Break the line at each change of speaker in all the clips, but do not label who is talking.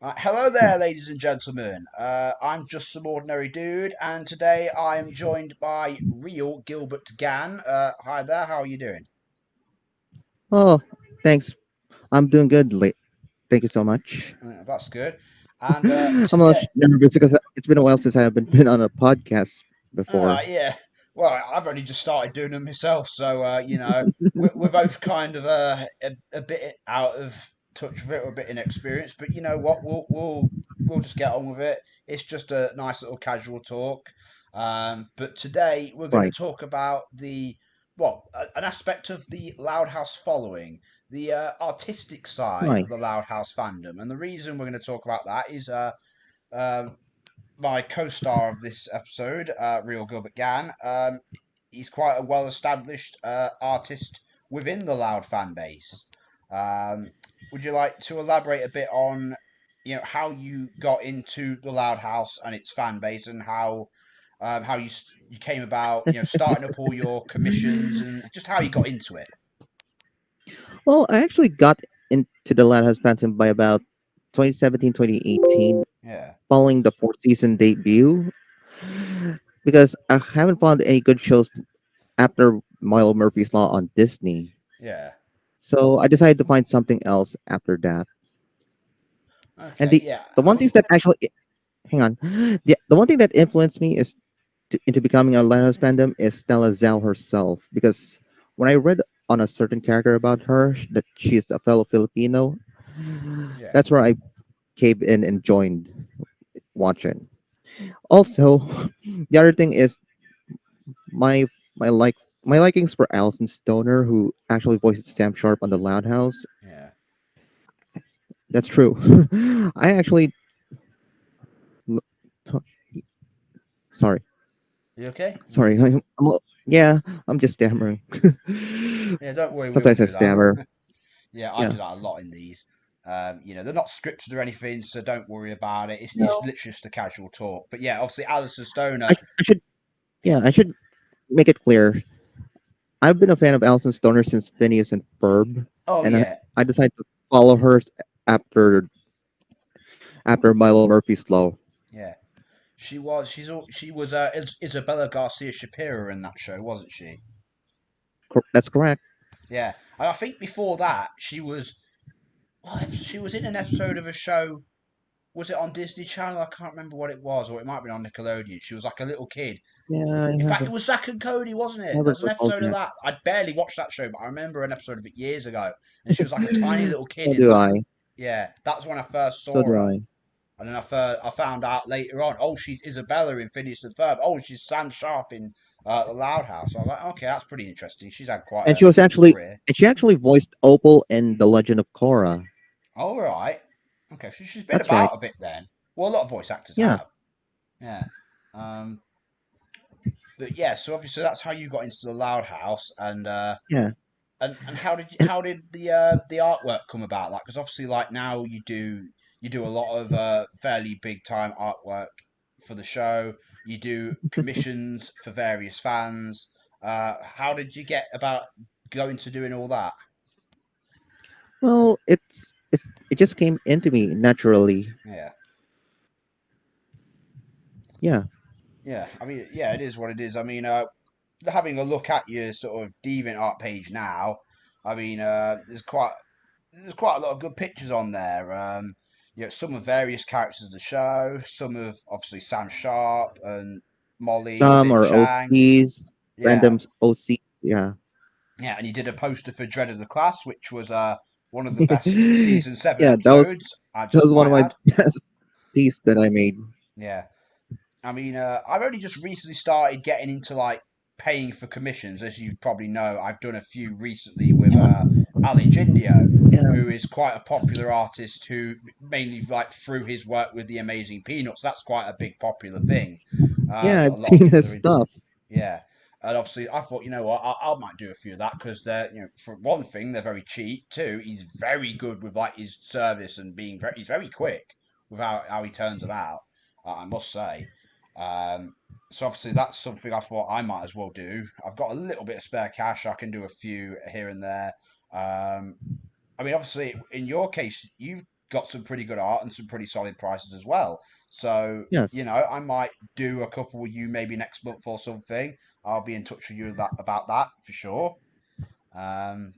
Hello there, ladies and gentlemen. I'm just some ordinary dude, and today I am joined by real Gilbert Gan. Hi there, how are you doing?
Oh, thanks. I'm doing good. Thank you so much.
That's good. And
I'm a little
today,
nervous because it's been a while since I haven't been on a podcast before.
yeah, well, I've only just started doing them myself, so we're both kind of a bit out of touch with it, or a bit inexperienced. But you know what? We'll just get on with it. It's just a nice little casual talk. But today we're going to
Right,
talk about an aspect of the Loud House following, the artistic side
right.
of the Loud House fandom, and the reason we're going to talk about that is um my co-star of this episode, Real Gilbert Gan. He's quite a well-established artist within the Loud fan base. Would you like to elaborate a bit on, how you got into the Loud House and its fan base, and how you came about, starting up all your commissions, and just how you got into it?
Well, I actually got into the Lighthouse Phantom by about 2017, 2018,
Yeah,
following the fourth season debut, because I haven't found any good shows after Milo Murphy's Law on Disney.
yeah.
So I decided to find something else after that. And
Okay,
the
yeah.
the one thing that actually hang on, the one thing that influenced me is into becoming a Lighthouse fandom is Stella Zhao herself. Because when I read on a certain character about her, that she's a fellow Filipino,
Yeah.
that's where I caved in and joined watching. Also, the other thing is my my like my likings for Alison Stoner, who actually voiced Sam Sharp on the Loud House.
Yeah.
That's true. I actually, sorry,
You okay?
sorry. Yeah, I'm just stammering.
Yeah, don't worry, we all
Sometimes I
do that.
stammer.
Yeah, I
Yeah.
do that a lot in these. They're not scripted or anything, so don't worry about it. It's
No.
literally just a casual talk. But yeah, obviously, Alistair
I,
Stoner.
I should
Yeah.
Yeah, I should make it clear. I've been a fan of Alison Stoner since Phineas and Ferb,
Oh
and
yeah,
I decided to follow her after Milo Murphy's Law.
yeah. She was Isabella Garcia Shapiro in that show, wasn't she?
That's correct.
Yeah, and I think before that she was in an episode of a show. Was it on Disney Channel? I can't remember what it was, or it might have been on Nickelodeon. She was like a little kid.
Yeah,
In fact, it was Zack and Cody, wasn't
I
it? There
haven't
was an
recalled
episode of
that.
that. I barely watched that show, but I remember an episode of it years ago, and she was like a tiny little kid
So
in
do
that.
I.
Yeah, that's when I first
So
saw
do
her,
I.
and then I found out later on. Oh, she's Isabella in Phineas and Ferb. Oh, she's Sam Sharp in the Loud House. I was like, okay, that's pretty interesting. She's had quite
And
a career.
she actually voiced Opal in The Legend of Korra.
All right. Okay, so she's been
That's right.
about a bit then. Well, a lot of voice actors
Yeah,
have. Yeah. Um, but yeah, so obviously that's how you got into the Loud House,
yeah.
and
And
how did the artwork come about? Like, because obviously, like now you do a lot of fairly big time artwork for the show. You do commissions for various fans. How did you get about going to doing all that?
well, it just came into me naturally.
Yeah,
Yeah.
yeah. I mean, yeah, it is what it is. I mean, having a look at your sort of DeviantArt page now, I mean, there's quite a lot of good pictures on there. Some of various characters of the show, some of obviously Sam Sharp and Molly,
Some
Sid
are
Chang.
OCs,
Yeah,
random OCs. Yeah.
yeah, and you did a poster for Dread of the Class, which was one of the best season 7
Yeah,
episodes. I
that
just
was one
might
of my
add.
best piece that I made.
Yeah, I mean, I've only just recently started getting into like paying for commissions. As you probably know, I've done a few recently with Ali Jindio,
Yeah.
who is quite a popular artist who mainly like through his work with the Amazing Peanuts. That's quite a big popular thing
Yeah,
that
I've
a lot of
seen
people
his
are into.
stuff.
Yeah. And obviously, I thought, you know what, I might do a few of that because they're, for one thing, they're very cheap. Two, he's very good with like his service and he's very quick with how he turns them out. I must say. Um, so obviously that's something I thought I might as well do. I've got a little bit of spare cash. I can do a few here and there. I mean, obviously, in your case, got some pretty good art and some pretty solid prices as well. So,
Yes.
I might do a couple with you maybe next month or something. I'll be in touch with you about that for sure. Um,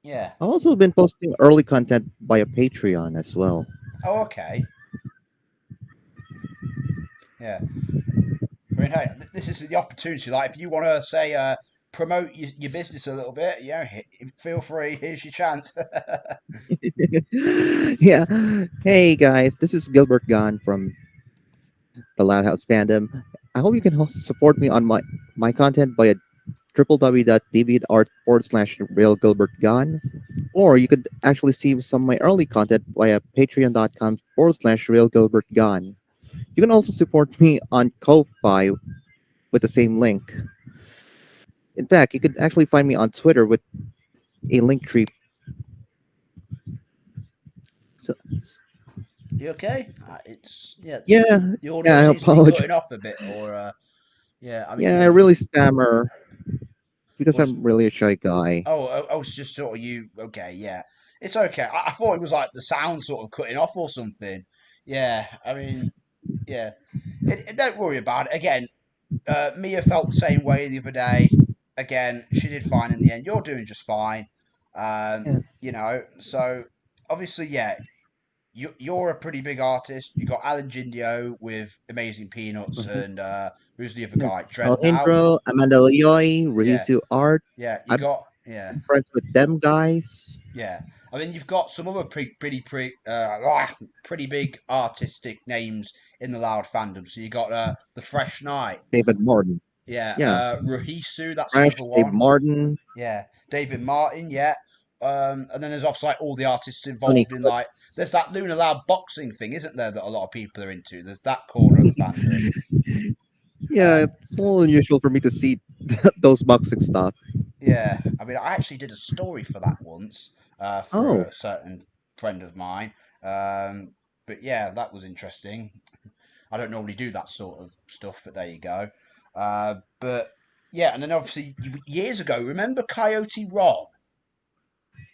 yeah.
I've also been posting early content via Patreon as well.
Oh, okay. Yeah. I mean, hey, this is the opportunity. Like, if you want to say, promote your business a little bit, feel free. Here's your chance.
Yeah. Hey guys, this is Gilbert Gan from the Loud House Fandom. I hope you can support me on my content via www.deviantart.com/real Gilbert Gan, or you could actually see some of my early content via patreon.com/real Gilbert Gan. You can also support me on Ko-Fi with the same link. In fact, you could actually find me on Twitter with a link tree. So,
You okay? It's yeah.
yeah,
The audio
yeah, I
seems to be
apologize.
cutting off a bit, or yeah. I mean,
Yeah, I really stammer because
was
I'm really a shy guy.
it's just sort of you. Okay, yeah, it's okay. I thought it was like the sound sort of cutting off or something. Yeah, I mean, yeah. Don't worry about it. Again, Mia felt the same way the other day. Again, she did fine in the end. You're doing just fine.
Yeah.
So obviously, yeah, you're a pretty big artist. You got Alan Jindio with Amazing Peanuts,
Mhm.
and who's the other
Yes.
guy? Dread now.
Alejandro, Amanda Leoy,
Yeah,
Rihisu Art.
yeah. You
I'm
got yeah,
friends with them guys.
yeah. I mean, you've got some other pretty big artistic names in the Loud fandom. So you got the Fresh Night.
David Martin.
Yeah,
Yeah.
Ruhisu, that's
Fresh,
another
Dave
one.
Martin,
Yeah, David Martin, yeah. And then there's obviously like all the artists
Tony
involved in like
Clips.
there's that Luna Loud boxing thing, isn't there, that a lot of people are into? There's that corner of the fandom.
Yeah,
Um,
it's a little unusual for me to see those boxing stuff.
yeah, I mean, I actually did a story for that once, for
Oh,
a certain friend of mine. Um, but yeah, that was interesting. I don't normally do that sort of stuff, but there you go. But yeah, and then obviously years ago, remember Coyote Rob?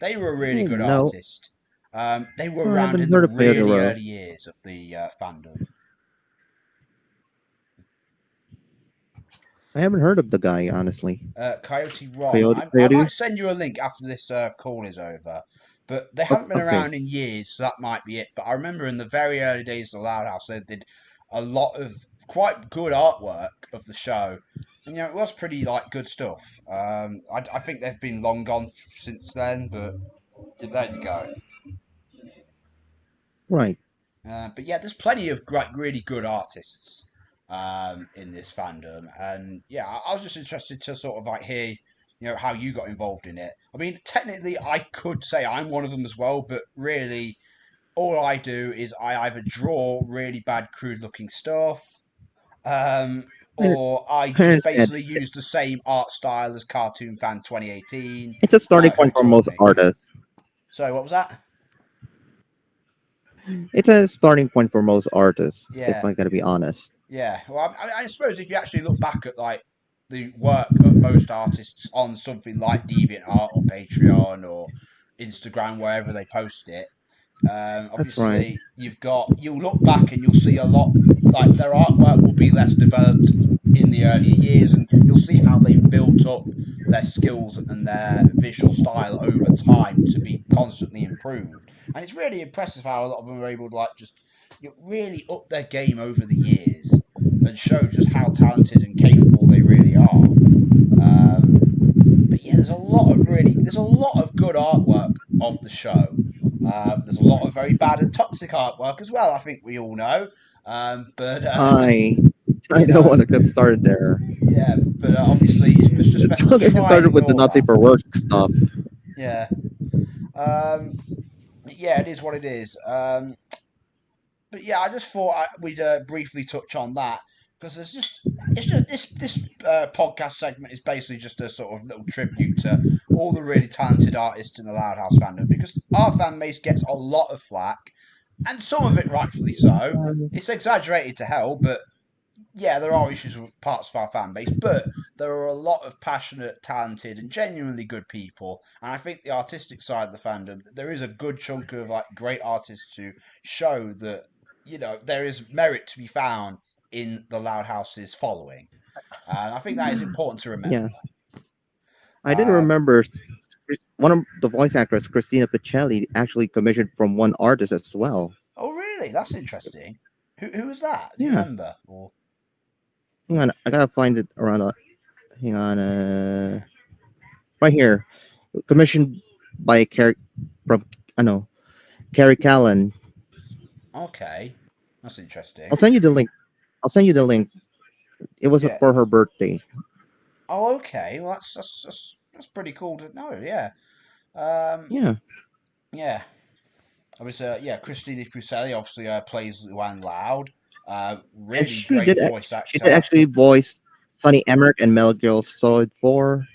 They were a really good
no.
artist. They were
Oh, I
around
haven't
in the
heard of Coyote
really
Row.
early years of the fandom.
I haven't heard of the guy, honestly.
Coyote Rom.
Coyote,
I
Coyote?
might send you a link after this call is over. But they haven't been
Okay.
around in years, so that might be it. But I remember in the very early days of the Loud House, they did a lot of quite good artwork of the show. And it was pretty like good stuff. I think they've been long gone since then, but there you go.
Right.
But yeah, there's plenty of great, really good artists in this fandom, and yeah, I was just interested to sort of like hear, how you got involved in it. I mean, technically, I could say I'm one of them as well, but really, all I do is I either draw really bad, crude-looking stuff,
I,
or I
I
just
understand.
basically use the same art style as Cartoon Fan 2018,
It's a starting
who
point for
taught
most
me.
artists.
So what was that?
It's a starting point for most artists, if
Yeah.
I gotta be honest.
Yeah, well, I suppose if you actually look back at like the work of most artists on something like DeviantArt or Patreon or Instagram, wherever they post it,
That's right.
obviously you'll look back and you'll see a lot like their artwork will be less developed in the earlier years, and you'll see how they've built up their skills and their visual style over time to be constantly improved. And it's really impressive how a lot of them are able to like just really up their game over the years and show just how talented and capable they really are. Um, but yeah, there's a lot of good artwork of the show. There's a lot of very bad and toxic artwork as well. I think we all know. But
I I
you
don't
know,
want to get started there.
yeah. But obviously, it's just best to
Don't get me
try and
started with the
ignore
not safe
that.
for work stuff.
Yeah. Um, yeah, it is what it is. But yeah, I just thought we'd briefly touch on that because it's just this podcast segment is basically just a sort of little tribute to all the really talented artists in the Loud House fandom because our fan base gets a lot of flack and some of it rightfully so.
Um,
It's exaggerated to hell, but yeah, there are issues with parts of our fan base, but there are a lot of passionate, talented, and genuinely good people. And I think the artistic side of the fandom, there is a good chunk of like great artists who show that there is merit to be found in the Loud House's following, and I think that is important to remember.
Yeah, I didn't
Uh,
remember one of the voice actress, Christina Picelli, actually commissioned from one artist as well.
oh, really? That's interesting. Who was that? Do you
Yeah,
remember? Or
hang on, I gotta find it around. Hang on, right here, commissioned by from I know Carrie Callan.
okay, that's
I'll
interesting.
send you the link. I'll send you the link. It was
Yeah.
for her birthday.
Oh, okay. Well, that's pretty cool to know. Yeah. Um,
Yeah,
yeah. I was yeah. Christina Pucelli obviously plays Luan Loud.
and
Really great voice
she did
actor.
actually voice Sonny Emmerich and Metal Gear Solid 4.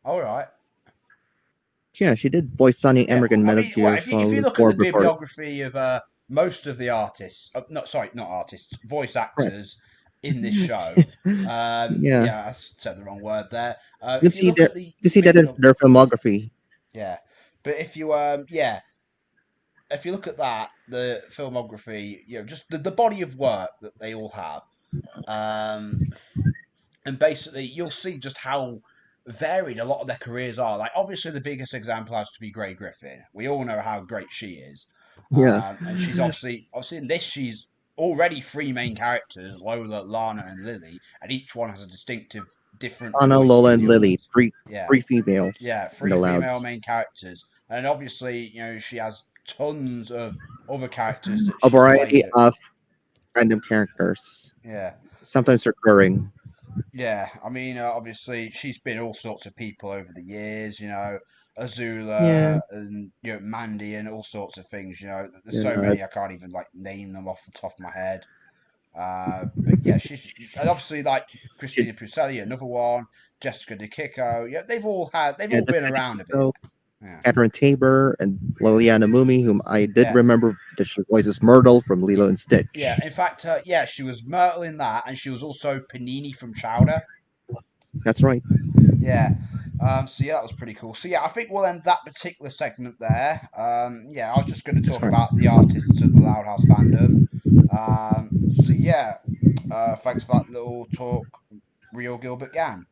All right.
Yeah, she did voice Sonny
Yeah.
Emmerich in
I
Metal
mean, well,
Gear
if you
Solid
look at
4
the
before.
bibliography of most of the artists, not sorry, not artists, voice
Right.
actors in this show.
Yeah,
Yeah, I said the wrong word there.
you can
If you
see
look
their
at the
you can see that in their
bibliography,
filmography.
yeah. But if you look at that, the filmography, just the body of work that they all have, um, and basically you'll see just how varied a lot of their careers are. Like obviously the biggest example has to be Grey Griffin. We all know how great she is,
Yeah,
and she's obviously in this she's already three main characters: Lola, Lana, and Lily, and each one has a distinctive, different
Anna,
voice
Lola,
from
and
the other
Lily,
ones.
three
Yeah,
three females
yeah,
in
three
the
female
Louds.
main characters, and obviously she has tons of other characters that
A
she's
variety
played.
of random characters,
Yeah,
sometimes recurring.
yeah. I mean, obviously she's been all sorts of people over the years.
Yeah,
Azula and Mandy and all sorts of things. There's so
yeah,
many I can't even like name them off the top of my head. But yeah, she's and obviously like
yeah,
Christina Pucelli, another one. Jessica DeKicko. Yeah, they've
yeah,
all been
Jessica
around a bit.
DeCito,
Yeah.
Catherine Tabor, and Liliana Mumi, whom I did
Yeah,
remember that she voices Myrtle from Lilo and
yeah.
Stitch.
In fact, yeah, she was Myrtle in that, and she was also Panini from Chowder.
That's right.
Yeah. So yeah, that was pretty cool. So yeah, I think we'll end that particular segment there. Yeah, I was just going to
That's
talk
right.
about the artists of the Loud House fandom. So yeah, thanks for that little talk, Real Gilbert Gan.